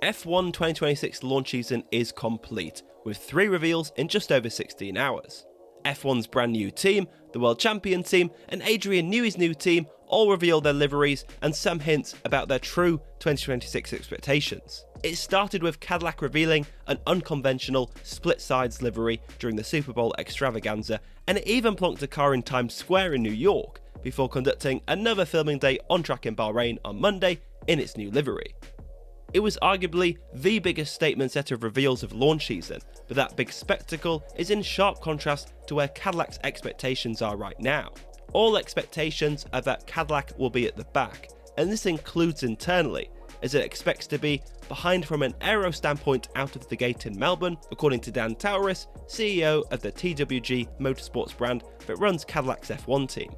F1 2026 launch season is complete, with 3 reveals in just over 16 hours. F1's brand new team, the World Champion team, and Adrian Newey's new team all reveal their liveries and some hints about their true 2026 expectations. It started with Cadillac revealing an unconventional split-sides livery during the Super Bowl extravaganza, and it even plonked a car in Times Square in New York before conducting another filming day on track in Bahrain on Monday in its new livery. It was arguably the biggest statement set of reveals of launch season, but that big spectacle is in sharp contrast to where Cadillac's expectations are right now. All expectations are that Cadillac will be at the back, and this includes internally, as it expects to be behind from an aero standpoint out of the gate in Melbourne, according to Dan Tauris, CEO of the TWG Motorsports brand that runs Cadillac's F1 team.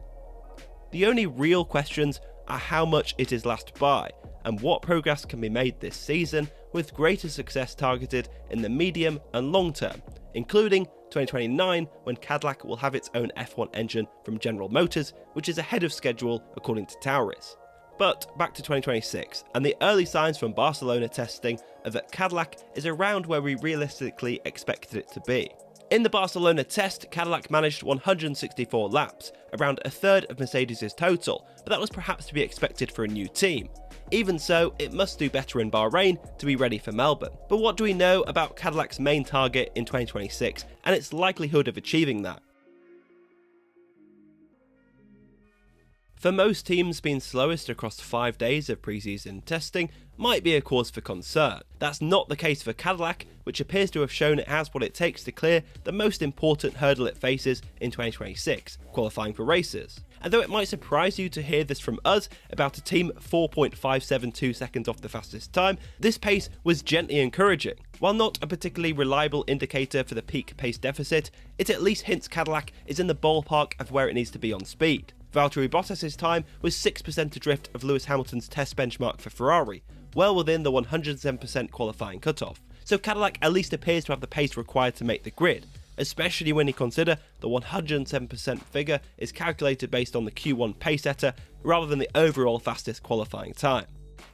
The only real questions are how much it is last by, and what progress can be made this season, with greater success targeted in the medium and long term, including 2029 when Cadillac will have its own F1 engine from General Motors, which is ahead of schedule according to Tauris. But back to 2026, and the early signs from Barcelona testing are that Cadillac is around where we realistically expected it to be. In the Barcelona test, Cadillac managed 164 laps, around a third of Mercedes' total, but that was perhaps to be expected for a new team. Even so, it must do better in Bahrain to be ready for Melbourne. But what do we know about Cadillac's main target in 2026 and its likelihood of achieving that? For most teams, being slowest across 5 days of pre-season testing might be a cause for concern. That's not the case for Cadillac, which appears to have shown it has what it takes to clear the most important hurdle it faces in 2026, qualifying for races. And though it might surprise you to hear this from us about a team 4.572 seconds off the fastest time, this pace was gently encouraging. While not a particularly reliable indicator for the peak pace deficit, it at least hints Cadillac is in the ballpark of where it needs to be on speed. Valtteri Bottas' time was 6% adrift of Lewis Hamilton's test benchmark for Ferrari, well within the 107% qualifying cutoff, so Cadillac at least appears to have the pace required to make the grid, especially when you consider the 107% figure is calculated based on the Q1 pace setter rather than the overall fastest qualifying time.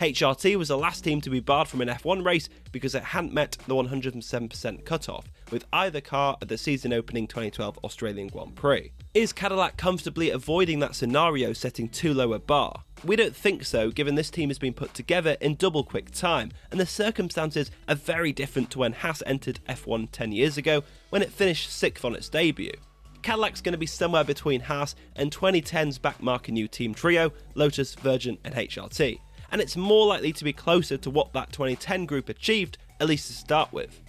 HRT was the last team to be barred from an F1 race because it hadn't met the 107% cutoff with either car at the season opening 2012 Australian Grand Prix. Is Cadillac comfortably avoiding that scenario, setting too low a bar? We don't think so, given this team has been put together in double quick time, and the circumstances are very different to when Haas entered F1 10 years ago, when it finished 6th on its debut. Cadillac's going to be somewhere between Haas and 2010's backmarker new team trio, Lotus, Virgin and HRT, and it's more likely to be closer to what that 2010 group achieved, at least to start with.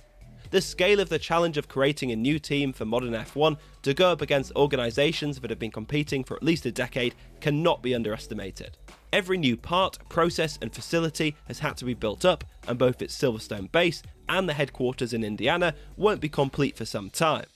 The scale of the challenge of creating a new team for modern F1 to go up against organisations that have been competing for at least a decade cannot be underestimated. Every new part, process and facility has had to be built up, and both its Silverstone base and the headquarters in Indiana won't be complete for some time.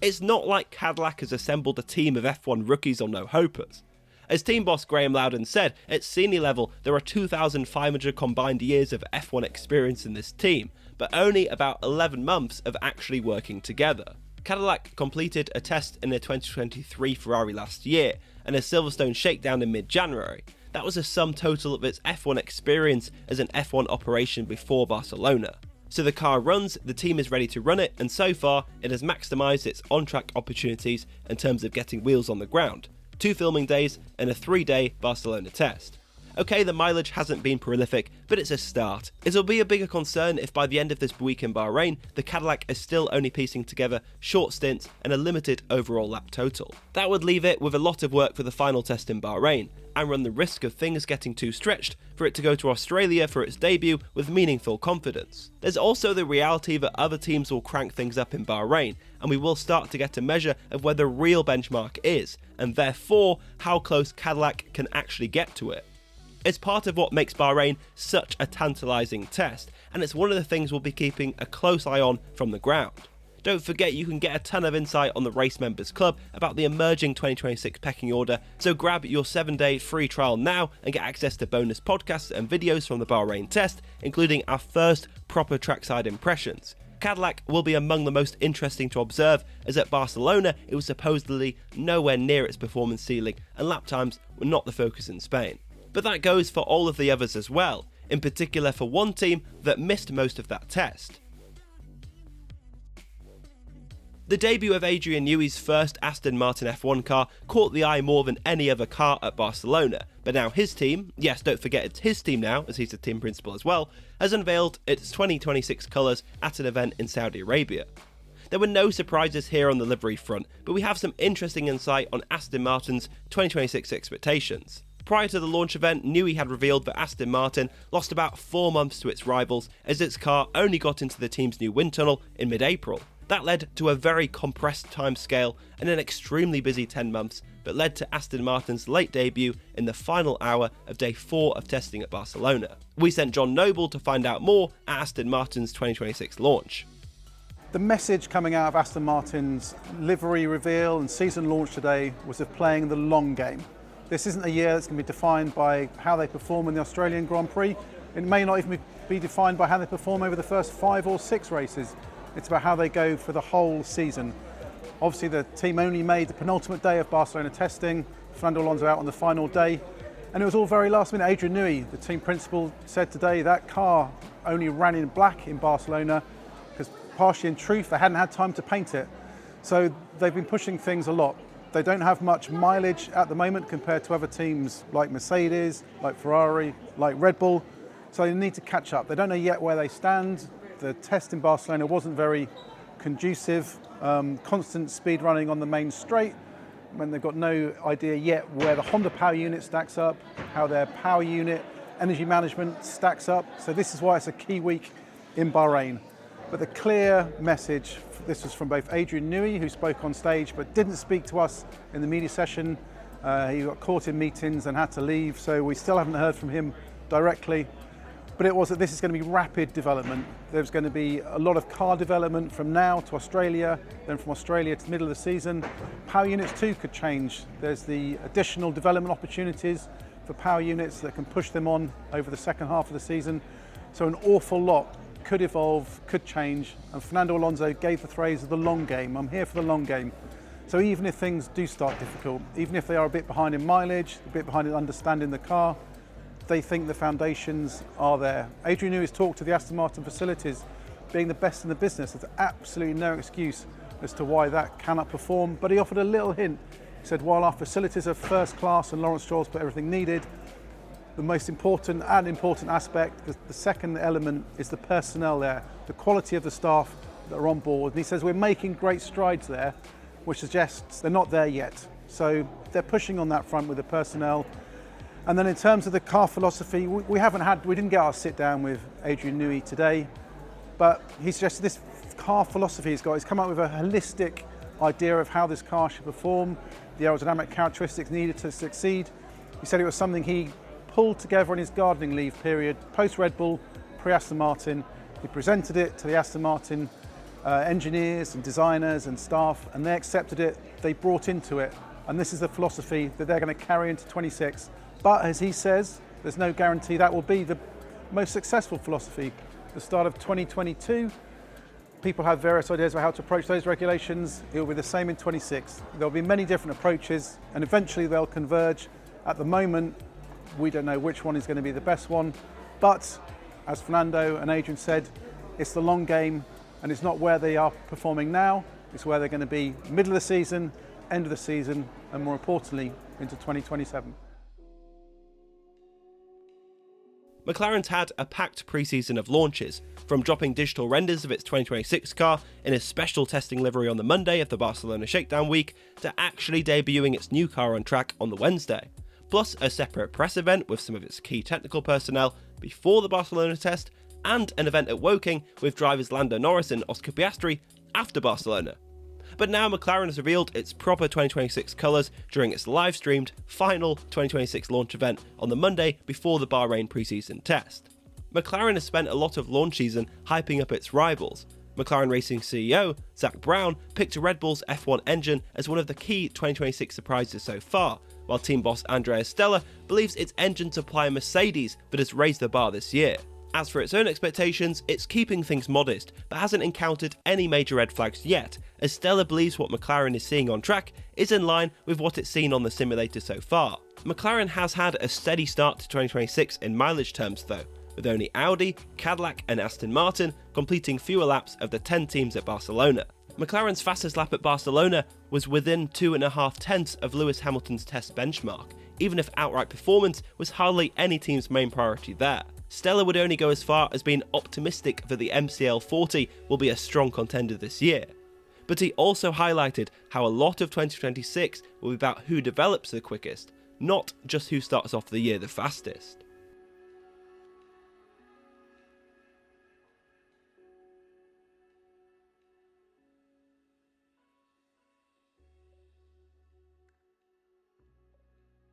It's not like Cadillac has assembled a team of F1 rookies or no-hopers. As team boss Graham Loudon said, at senior level there are 2,500 combined years of F1 experience in this team, but only about 11 months of actually working together. Cadillac completed a test in a 2023 Ferrari last year, and a Silverstone shakedown in mid-January. That was a sum total of its F1 experience as an F1 operation before Barcelona. So the car runs, the team is ready to run it, and so far it has maximised its on-track opportunities in terms of getting wheels on the ground. 2 filming days and a 3-day Barcelona test. Okay, the mileage hasn't been prolific, but it's a start. It'll be a bigger concern if by the end of this week in Bahrain, the Cadillac is still only piecing together short stints and a limited overall lap total. That would leave it with a lot of work for the final test in Bahrain, and run the risk of things getting too stretched for it to go to Australia for its debut with meaningful confidence. There's also the reality that other teams will crank things up in Bahrain, and we will start to get a measure of where the real benchmark is, and therefore how close Cadillac can actually get to it. It's part of what makes Bahrain such a tantalising test, and it's one of the things we'll be keeping a close eye on from the ground. Don't forget you can get a ton of insight on the Race Members Club about the emerging 2026 pecking order, so grab your 7-day free trial now and get access to bonus podcasts and videos from the Bahrain test, including our first proper trackside impressions. Cadillac will be among the most interesting to observe, as at Barcelona it was supposedly nowhere near its performance ceiling and lap times were not the focus in Spain. But that goes for all of the others as well. in particular for one team that missed most of that test. The debut of Adrian Newey's first Aston Martin F1 car caught the eye more than any other car at Barcelona, but now his team, yes, don't forget it's his team now, as he's the team principal as well, has unveiled its 2026 colours at an event in Saudi Arabia. There were no surprises here on the livery front, but we have some interesting insight on Aston Martin's 2026 expectations. Prior to the launch event, Newey had revealed that Aston Martin lost about 4 months to its rivals as its car only got into the team's new wind tunnel in mid-April. That led to a very compressed timescale and an extremely busy 10 months, but led to Aston Martin's late debut in the final hour of day 4 of testing at Barcelona. We sent John Noble to find out more at Aston Martin's 2026 launch. The message coming out of Aston Martin's livery reveal and season launch today was of playing the long game. This isn't a year that's going to be defined by how they perform in the Australian Grand Prix. It may not even be defined by how they perform over the first 5 or 6 races. It's about how they go for the whole season. Obviously the team only made the penultimate day of Barcelona testing, Fernando Alonso out on the final day, and it was all very last minute. Adrian Newey, the team principal, said today that car only ran in black in Barcelona because partially in truth they hadn't had time to paint it. So they've been pushing things a lot. They don't have much mileage at the moment compared to other teams like Mercedes, like Ferrari, like Red Bull, so they need to catch up. They don't know yet where they stand. The test in Barcelona wasn't very conducive, constant speed running on the main straight, when they've got no idea yet where the Honda power unit stacks up, how their power unit, energy management stacks up. So this is why it's a key week in Bahrain. But the clear message, this was from both Adrian Newey, who spoke on stage but didn't speak to us in the media session. He got caught in meetings and had to leave, so we still haven't heard from him directly. But it was that this is going to be rapid development. There's going to be a lot of car development from now to Australia, then from Australia to the middle of the season. Power units too could change. There's the additional development opportunities for power units that can push them on over the second half of the season. So an awful lot could evolve, could change. And Fernando Alonso gave the phrase of the long game. I'm here for the long game. So even if things do start difficult, even if they are a bit behind in mileage, a bit behind in understanding the car, they think the foundations are there. Adrian Newey has talked to the Aston Martin facilities being the best in the business. There's absolutely no excuse as to why that cannot perform, but he offered a little hint. He said, while our facilities are first class and Lawrence Stroll's put everything needed, the most important aspect, the second element is the personnel there, the quality of the staff that are on board. And he says we're making great strides there, which suggests they're not there yet. So they're pushing on that front with the personnel. And then in terms of the car philosophy, we didn't get our sit down with Adrian Newey today, but he suggested this car philosophy he's come up with a holistic idea of how this car should perform, the aerodynamic characteristics needed to succeed. He said it was something he pulled together on his gardening leave period, post Red Bull, pre-Aston Martin. He presented it to the Aston Martin engineers and designers and staff, and they accepted it, they brought into it, and this is the philosophy that they're going to carry into 26. But as he says, there's no guarantee that will be the most successful philosophy. The start of 2022, people have various ideas about how to approach those regulations. It will be the same in 26. There'll be many different approaches and eventually they'll converge. At the moment, we don't know which one is going to be the best one. But as Fernando and Adrian said, it's the long game and it's not where they are performing now. It's where they're going to be middle of the season, end of the season, and more importantly, into 2027. McLaren's had a packed pre-season of launches, from dropping digital renders of its 2026 car in a special testing livery on the Monday of the Barcelona shakedown week, to actually debuting its new car on track on the Wednesday, plus a separate press event with some of its key technical personnel before the Barcelona test, and an event at Woking with drivers Lando Norris and Oscar Piastri after Barcelona. But now McLaren has revealed its proper 2026 colours during its live-streamed final 2026 launch event on the Monday before the Bahrain pre-season test. McLaren has spent a lot of launch season hyping up its rivals. McLaren Racing CEO Zak Brown picked Red Bull's F1 engine as one of the key 2026 surprises so far, while team boss Andrea Stella believes its engine supply Mercedes but has raised the bar this year. As for its own expectations, it's keeping things modest, but hasn't encountered any major red flags yet, as Stella believes what McLaren is seeing on track is in line with what it's seen on the simulator so far. McLaren has had a steady start to 2026 in mileage terms though, with only Audi, Cadillac and Aston Martin completing fewer laps of the 10 teams at Barcelona. McLaren's fastest lap at Barcelona was within 2.5 tenths of Lewis Hamilton's test benchmark, even if outright performance was hardly any team's main priority there. Stella would only go as far as being optimistic that the MCL 40 will be a strong contender this year. But he also highlighted how a lot of 2026 will be about who develops the quickest, not just who starts off the year the fastest.